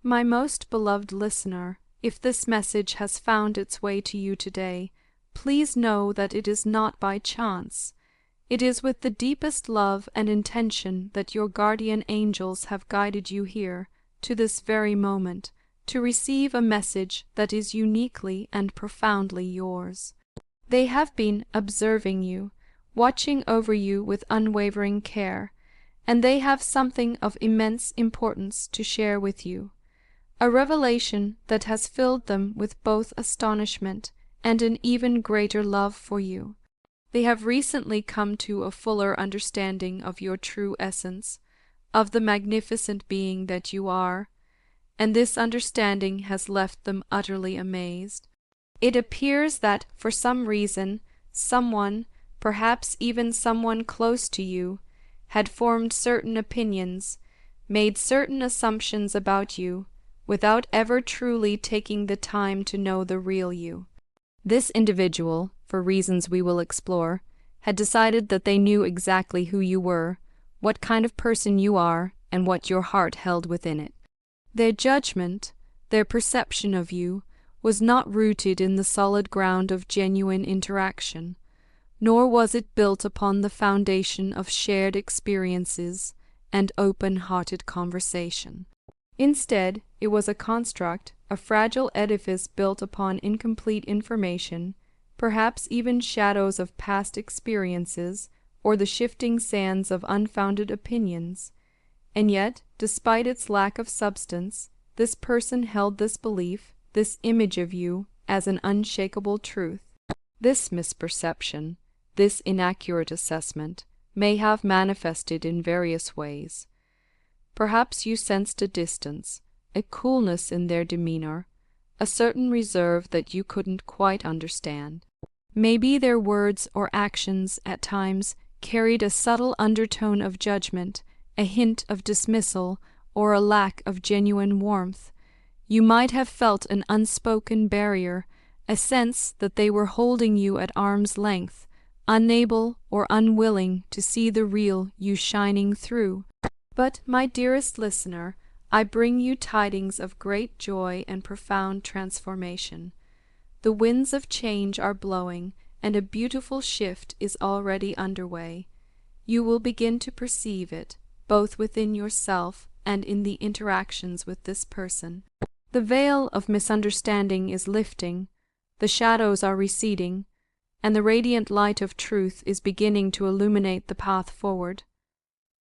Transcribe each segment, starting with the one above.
My most beloved listener, if this message has found its way to you today, please know that it is not by chance. It is with the deepest love and intention that your guardian angels have guided you here, to this very moment, to receive a message that is uniquely and profoundly yours. They have been observing you, watching over you with unwavering care, and they have something of immense importance to share with you. A revelation that has filled them with both astonishment and an even greater love for you. They have recently come to a fuller understanding of your true essence, of the magnificent being that you are, and this understanding has left them utterly amazed. It appears that for some reason, someone, perhaps even someone close to you, had formed certain opinions, made certain assumptions about you, without ever truly taking the time to know the real you. This individual, for reasons we will explore, had decided that they knew exactly who you were, what kind of person you are, and what your heart held within it. Their judgment, their perception of you, was not rooted in the solid ground of genuine interaction, nor was it built upon the foundation of shared experiences and open-hearted conversation. Instead, it was a construct, a fragile edifice built upon incomplete information, perhaps even shadows of past experiences, or the shifting sands of unfounded opinions. And yet, despite its lack of substance, this person held this belief, this image of you, as an unshakable truth. This misperception, this inaccurate assessment, may have manifested in various ways. Perhaps you sensed a distance, a coolness in their demeanor, a certain reserve that you couldn't quite understand. Maybe their words or actions at times carried a subtle undertone of judgment, a hint of dismissal, or a lack of genuine warmth. You might have felt an unspoken barrier, a sense that they were holding you at arm's length, unable or unwilling to see the real you shining through. But, my dearest listener, I bring you tidings of great joy and profound transformation. The winds of change are blowing, and a beautiful shift is already underway. You will begin to perceive it, both within yourself and in the interactions with this person. The veil of misunderstanding is lifting, the shadows are receding, and the radiant light of truth is beginning to illuminate the path forward.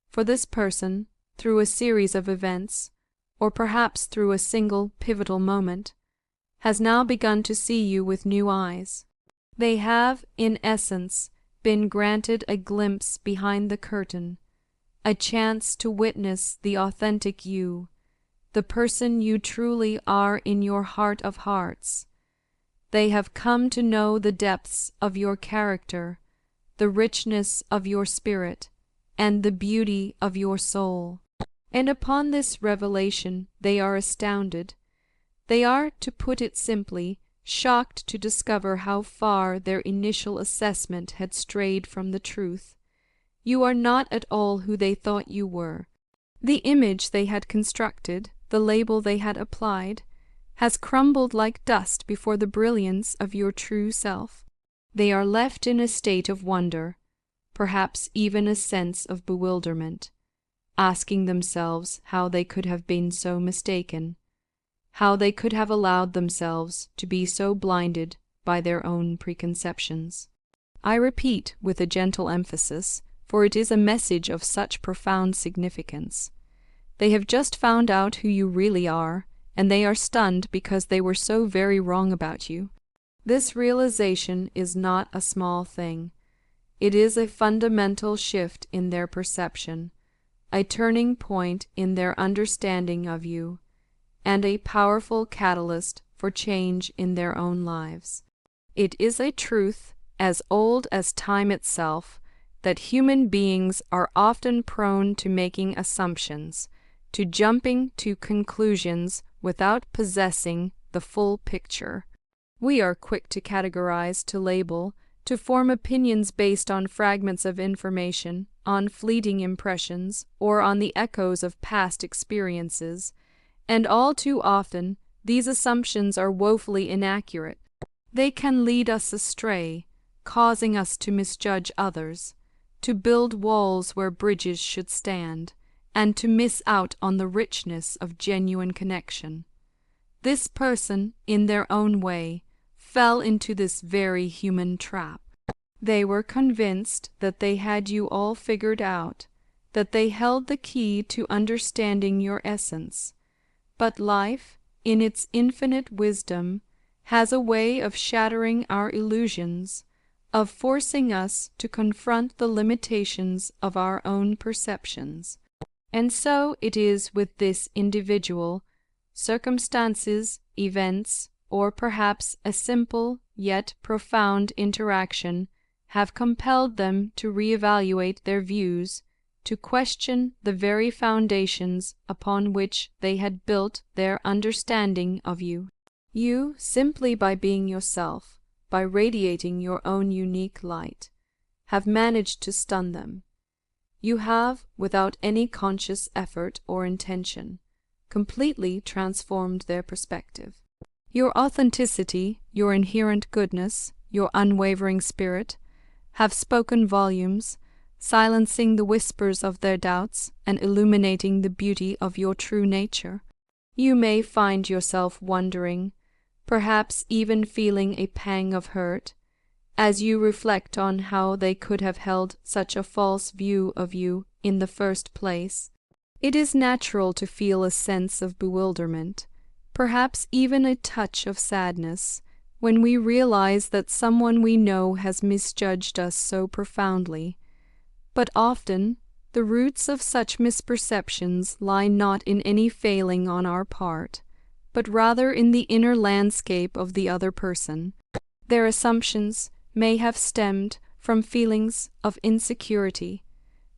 For this person, through a series of events, or perhaps through a single pivotal moment, has now begun to see you with new eyes. They have, in essence, been granted a glimpse behind the curtain, a chance to witness the authentic you, the person you truly are in your heart of hearts. They have come to know the depths of your character, the richness of your spirit, and the beauty of your soul. And upon this revelation they are astounded. They are, to put it simply, shocked to discover how far their initial assessment had strayed from the truth. You are not at all who they thought you were. The image they had constructed, the label they had applied, has crumbled like dust before the brilliance of your true self. They are left in a state of wonder, perhaps even a sense of bewilderment, asking themselves how they could have been so mistaken, how they could have allowed themselves to be so blinded by their own preconceptions. I repeat with a gentle emphasis, for it is a message of such profound significance. They have just found out who you really are, and they are stunned because they were so very wrong about you. This realization is not a small thing. It is a fundamental shift in their perception, a turning point in their understanding of you, and a powerful catalyst for change in their own lives. It is a truth as old as time itself that human beings are often prone to making assumptions, to jumping to conclusions without possessing the full picture. We are quick to categorize, to label, to form opinions based on fragments of information, on fleeting impressions, or on the echoes of past experiences, And all too often, these assumptions are woefully inaccurate. They can lead us astray, causing us to misjudge others, to build walls where bridges should stand, and to miss out on the richness of genuine connection. This person, in their own way, fell into this very human trap. They were convinced that they had you all figured out, that they held the key to understanding your essence. But life, in its infinite wisdom, has a way of shattering our illusions, of forcing us to confront the limitations of our own perceptions. And so it is with this individual. Circumstances, events, or perhaps a simple yet profound interaction have compelled them to reevaluate their views, to question the very foundations upon which they had built their understanding of you. You, simply by being yourself, by radiating your own unique light, have managed to stun them. You have, without any conscious effort or intention, completely transformed their perspective. Your authenticity, your inherent goodness, your unwavering spirit, have spoken volumes, silencing the whispers of their doubts and illuminating the beauty of your true nature. You may find yourself wondering, perhaps even feeling a pang of hurt, as you reflect on how they could have held such a false view of you in the first place. It is natural to feel a sense of bewilderment, perhaps even a touch of sadness, when we realize that someone we know has misjudged us so profoundly. But often, the roots of such misperceptions lie not in any failing on our part, but rather in the inner landscape of the other person. Their assumptions may have stemmed from feelings of insecurity,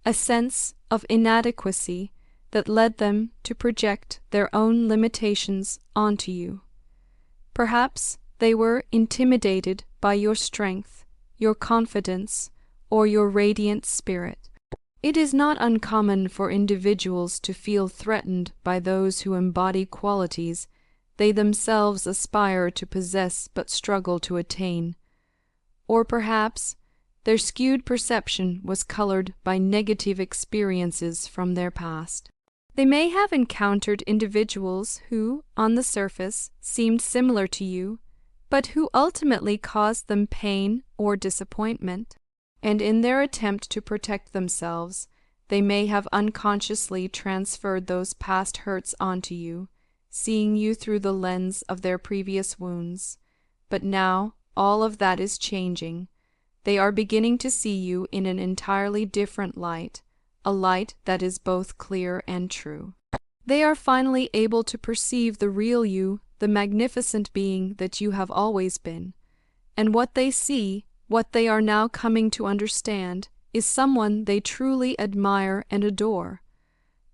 a sense of inadequacy that led them to project their own limitations onto you. Perhaps they were intimidated by your strength, your confidence, or your radiant spirit. It is not uncommon for individuals to feel threatened by those who embody qualities they themselves aspire to possess but struggle to attain. Or perhaps their skewed perception was colored by negative experiences from their past. They may have encountered individuals who, on the surface, seemed similar to you, but who ultimately caused them pain or disappointment. And in their attempt to protect themselves, they may have unconsciously transferred those past hurts onto you, seeing you through the lens of their previous wounds. But now all of that is changing. They are beginning to see you in an entirely different light, a light that is both clear and true. They are finally able to perceive the real you, the magnificent being that you have always been. And what they see, what they are now coming to understand, is someone they truly admire and adore.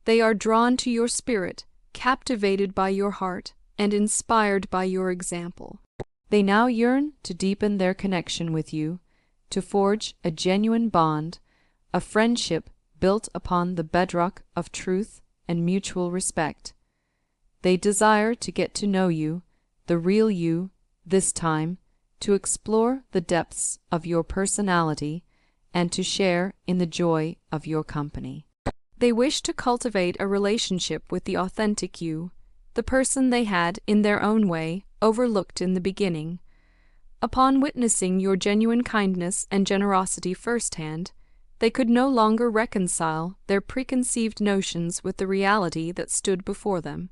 They are drawn to your spirit, captivated by your heart, and inspired by your example. They now yearn to deepen their connection with you, to forge a genuine bond, a friendship built upon the bedrock of truth and mutual respect. They desire to get to know you, the real you, this time, to explore the depths of your personality, and to share in the joy of your company. They wish to cultivate a relationship with the authentic you, the person they had, in their own way, overlooked in the beginning. Upon witnessing your genuine kindness and generosity firsthand, they could no longer reconcile their preconceived notions with the reality that stood before them.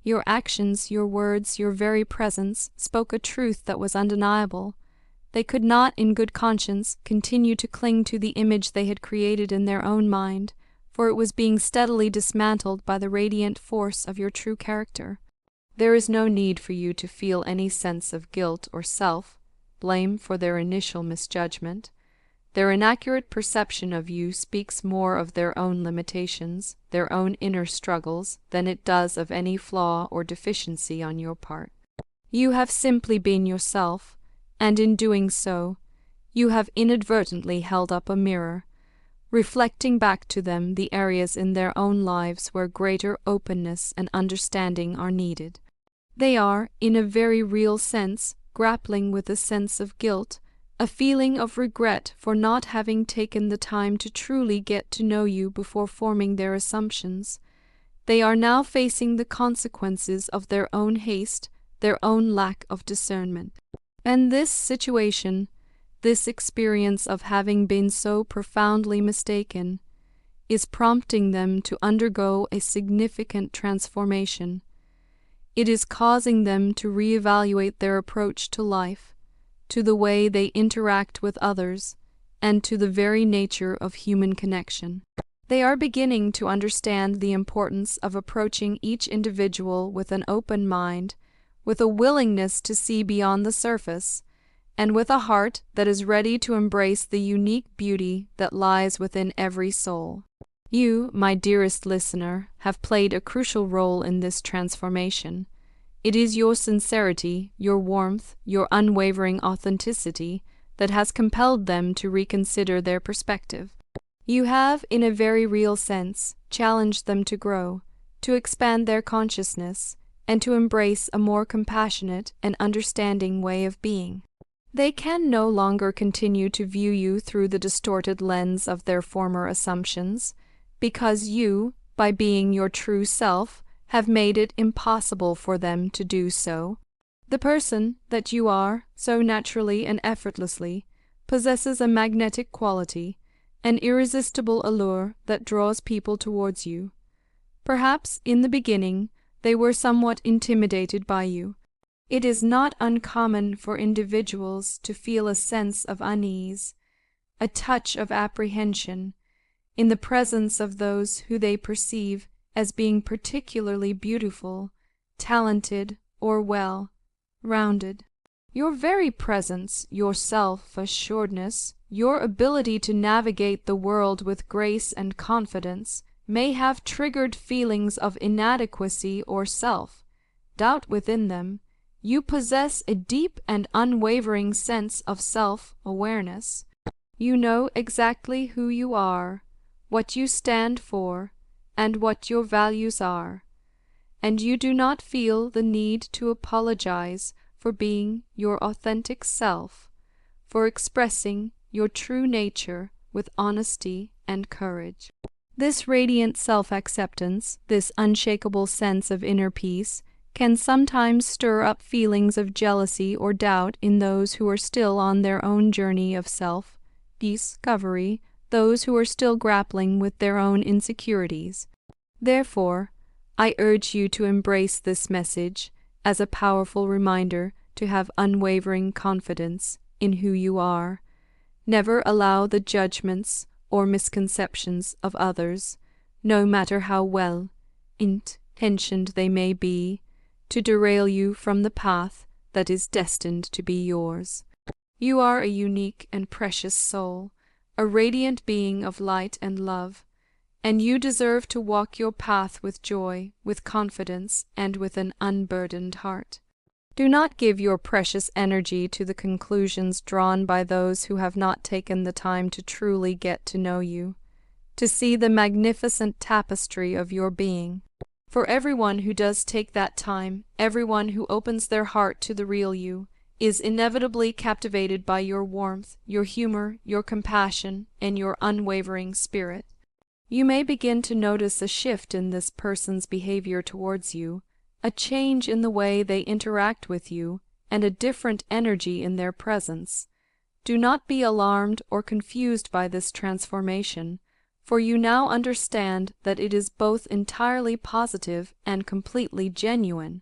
Your actions, your words, your very presence spoke a truth that was undeniable. They could not, in good conscience, continue to cling to the image they had created in their own mind, for it was being steadily dismantled by the radiant force of your true character. There is no need for you to feel any sense of guilt or self-blame for their initial misjudgment. Their inaccurate perception of you speaks more of their own limitations, their own inner struggles, than it does of any flaw or deficiency on your part. You have simply been yourself, and in doing so, you have inadvertently held up a mirror, reflecting back to them the areas in their own lives where greater openness and understanding are needed. They are, in a very real sense, grappling with a sense of guilt, a feeling of regret for not having taken the time to truly get to know you before forming their assumptions. They are now facing the consequences of their own haste, their own lack of discernment. And this situation, this experience of having been so profoundly mistaken, is prompting them to undergo a significant transformation. It is causing them to reevaluate their approach to life, to the way they interact with others, and to the very nature of human connection. They are beginning to understand the importance of approaching each individual with an open mind, with a willingness to see beyond the surface, and with a heart that is ready to embrace the unique beauty that lies within every soul. You, my dearest listener, have played a crucial role in this transformation. It is your sincerity, your warmth, your unwavering authenticity that has compelled them to reconsider their perspective. You have, in a very real sense, challenged them to grow, to expand their consciousness, and to embrace a more compassionate and understanding way of being. They can no longer continue to view you through the distorted lens of their former assumptions, because you, by being your true self, have made it impossible for them to do so. The person that you are, so naturally and effortlessly, possesses a magnetic quality, an irresistible allure that draws people towards you. Perhaps, in the beginning, they were somewhat intimidated by you. It is not uncommon for individuals to feel a sense of unease, a touch of apprehension, in the presence of those who they perceive as being particularly beautiful, talented, or well-rounded. Your very presence, your self-assuredness, your ability to navigate the world with grace and confidence may have triggered feelings of inadequacy or self-doubt within them. You possess a deep and unwavering sense of self-awareness. You know exactly who you are, what you stand for, and what your values are, and you do not feel the need to apologize for being your authentic self, for expressing your true nature with honesty and courage. This radiant self-acceptance, this unshakable sense of inner peace, can sometimes stir up feelings of jealousy or doubt in those who are still on their own journey of self-discovery, those who are still grappling with their own insecurities. Therefore, I urge you to embrace this message as a powerful reminder to have unwavering confidence in who you are. Never allow the judgments or misconceptions of others, no matter how well intentioned they may be, to derail you from the path that is destined to be yours. You are a unique and precious soul, a radiant being of light and love, and you deserve to walk your path with joy, with confidence, and with an unburdened heart. Do not give your precious energy to the conclusions drawn by those who have not taken the time to truly get to know you, to see the magnificent tapestry of your being. For everyone who does take that time, everyone who opens their heart to the real you, is inevitably captivated by your warmth, your humor, your compassion, and your unwavering spirit. You may begin to notice a shift in this person's behavior towards you, a change in the way they interact with you, and a different energy in their presence. Do not be alarmed or confused by this transformation, for you now understand that it is both entirely positive and completely genuine.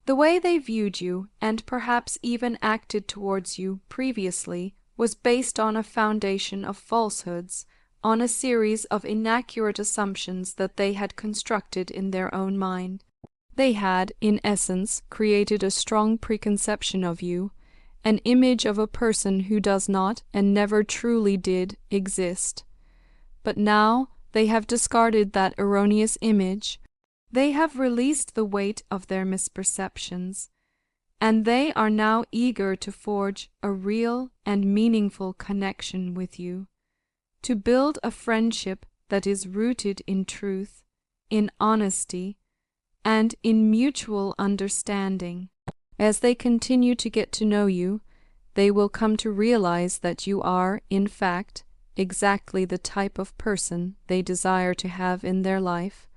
The way they viewed you, and perhaps even acted towards you previously, was based on a foundation of falsehoods, on a series of inaccurate assumptions that they had constructed in their own mind. They had, in essence, created a strong preconception of you, an image of a person who does not, and never truly did, exist. But now they have discarded that erroneous image. They have released the weight of their misperceptions, and they are now eager to forge a real and meaningful connection with you. to build a friendship that is rooted in truth, in honesty, and in mutual understanding. As they continue to get to know you, they will come to realize that you are, in fact, exactly the type of person they desire to have in their life,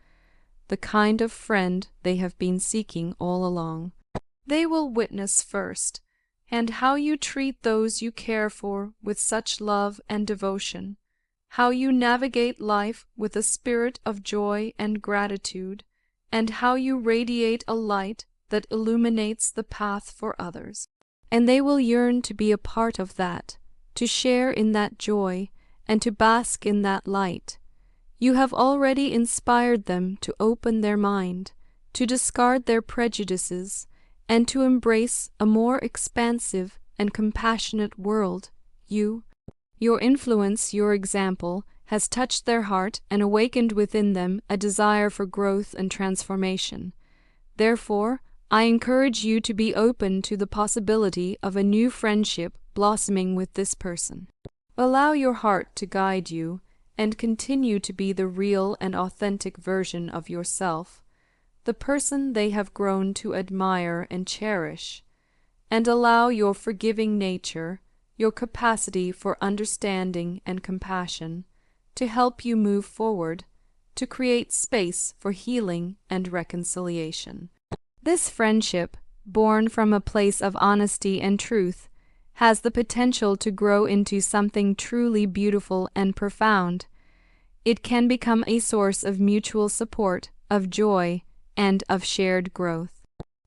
the kind of friend they have been seeking all along. They will witness first, and how you treat those you care for with such love and devotion, how you navigate life with a spirit of joy and gratitude, and how you radiate a light that illuminates the path for others. And they will yearn to be a part of that, to share in that joy, and to bask in that light. You have already inspired them to open their mind, to discard their prejudices, and to embrace a more expansive and compassionate world. Your influence, your example, has touched their heart and awakened within them a desire for growth and transformation. Therefore, I encourage you to be open to the possibility of a new friendship blossoming with this person. Allow your heart to guide you, and continue to be the real and authentic version of yourself, the person they have grown to admire and cherish, and allow your forgiving nature, your capacity for understanding and compassion, to help you move forward, to create space for healing and reconciliation. This friendship, born from a place of honesty and truth, has the potential to grow into something truly beautiful and profound. It can become a source of mutual support, of joy, and of shared growth.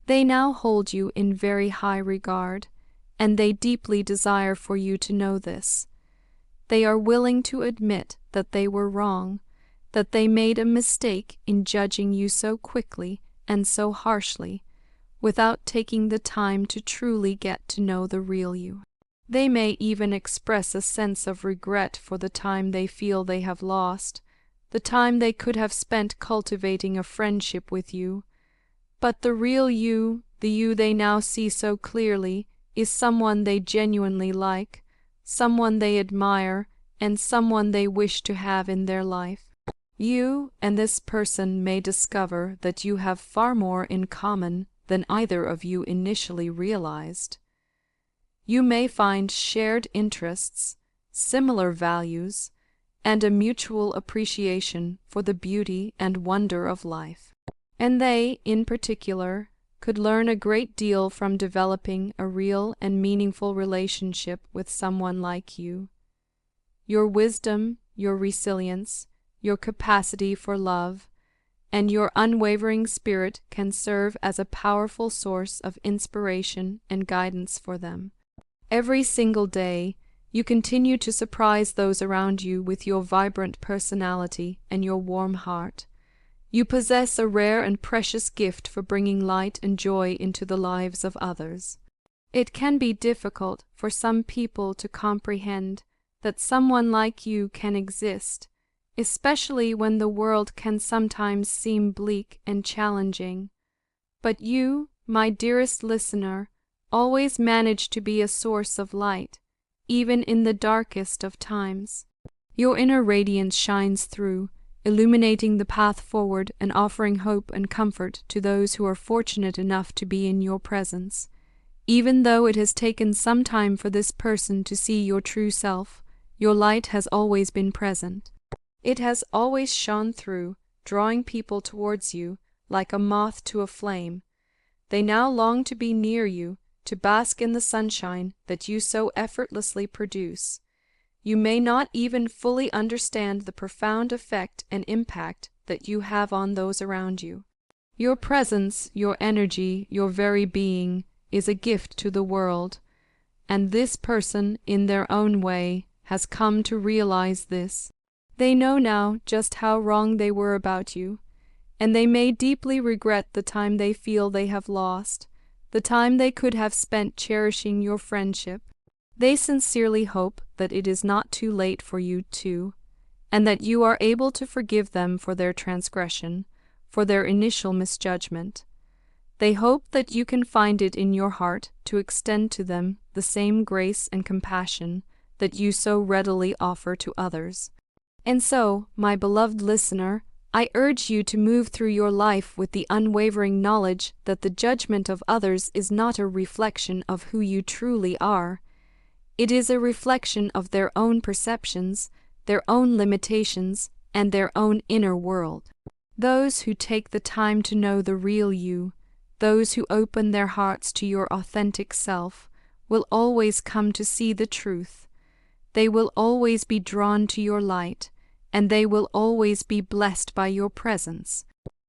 They now hold you in very high regard, and they deeply desire for you to know this. They are willing to admit that they were wrong, that they made a mistake in judging you so quickly and so harshly, without taking the time to truly get to know the real you. They may even express a sense of regret for the time they feel they have lost, the time they could have spent cultivating a friendship with you. But the real you, the you they now see so clearly, is someone they genuinely like, someone they admire, and someone they wish to have in their life. You and this person may discover that you have far more in common than either of you initially realized. You may find shared interests, similar values, and a mutual appreciation for the beauty and wonder of life. And they, in particular, could learn a great deal from developing a real and meaningful relationship with someone like you. Your wisdom, your resilience, your capacity for love, and your unwavering spirit can serve as a powerful source of inspiration and guidance for them. Every single day, you continue to surprise those around you with your vibrant personality and your warm heart. You possess a rare and precious gift for bringing light and joy into the lives of others. It can be difficult for some people to comprehend that someone like you can exist, especially when the world can sometimes seem bleak and challenging. But you, my dearest listener, always manage to be a source of light, even in the darkest of times. Your inner radiance shines through, illuminating the path forward and offering hope and comfort to those who are fortunate enough to be in your presence. Even though it has taken some time for this person to see your true self, your light has always been present. It has always shone through, drawing people towards you like a moth to a flame. They now long to be near you, to bask in the sunshine that you so effortlessly produce. You may not even fully understand the profound effect and impact that you have on those around you. Your presence, your energy, your very being is a gift to the world, and this person, in their own way, has come to realize this. They know now just how wrong they were about you, and they may deeply regret the time they feel they have lost, the time they could have spent cherishing your friendship. They sincerely hope that it is not too late for you too, and that you are able to forgive them for their transgression, for their initial misjudgment. They hope that you can find it in your heart to extend to them the same grace and compassion that you so readily offer to others. And so, my beloved listener, I urge you to move through your life with the unwavering knowledge that the judgment of others is not a reflection of who you truly are. It is a reflection of their own perceptions, their own limitations, and their own inner world. Those who take the time to know the real you, those who open their hearts to your authentic self, will always come to see the truth. They will always be drawn to your light, and they will always be blessed by your presence.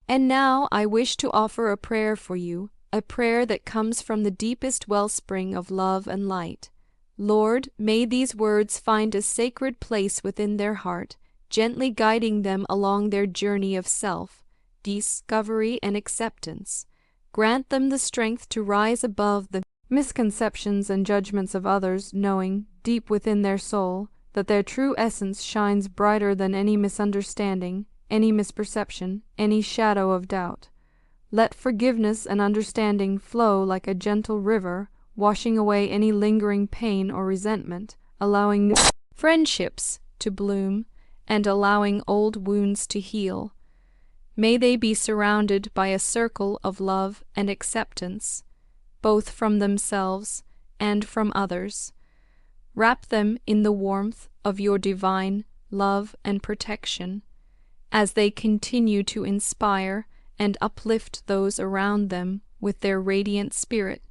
And now I wish to offer a prayer for you, a prayer that comes from the deepest wellspring of love and light. Lord, may these words find a sacred place within their heart, gently guiding them along their journey of self, discovery, and acceptance. Grant them the strength to rise above the misconceptions and judgments of others, knowing, deep within their soul, that their true essence shines brighter than any misunderstanding, any misperception, any shadow of doubt. Let forgiveness and understanding flow like a gentle river, washing away any lingering pain or resentment, allowing new friendships to bloom, and allowing old wounds to heal. May they be surrounded by a circle of love and acceptance, both from themselves and from others. Wrap them in the warmth of your divine love and protection, as they continue to inspire and uplift those around them with their radiant spirit,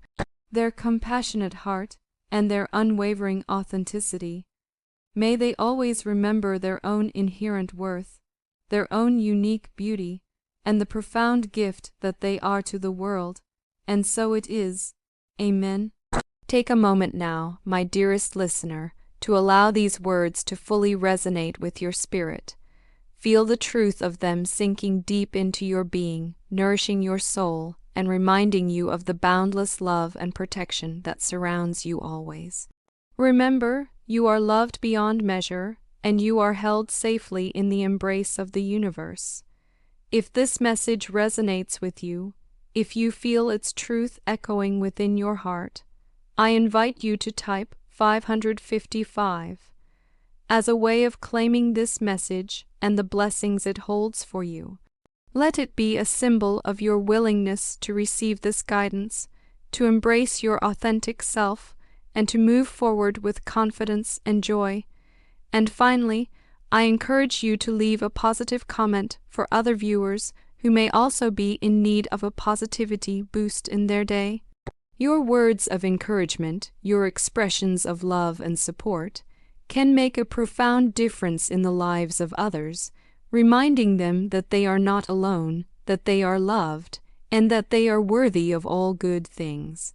their compassionate heart, and their unwavering authenticity. May they always remember their own inherent worth, their own unique beauty, and the profound gift that they are to the world. And so it is. Amen. Take a moment now, my dearest listener, to allow these words to fully resonate with your spirit. Feel the truth of them sinking deep into your being, nourishing your soul, and reminding you of the boundless love and protection that surrounds you always. Remember, you are loved beyond measure, and you are held safely in the embrace of the universe. If this message resonates with you, if you feel its truth echoing within your heart, I invite you to type 555 as a way of claiming this message and the blessings it holds for you. Let it be a symbol of your willingness to receive this guidance, to embrace your authentic self, and to move forward with confidence and joy. And finally, I encourage you to leave a positive comment for other viewers who may also be in need of a positivity boost in their day. Your words of encouragement, your expressions of love and support, can make a profound difference in the lives of others, reminding them that they are not alone, that they are loved, and that they are worthy of all good things.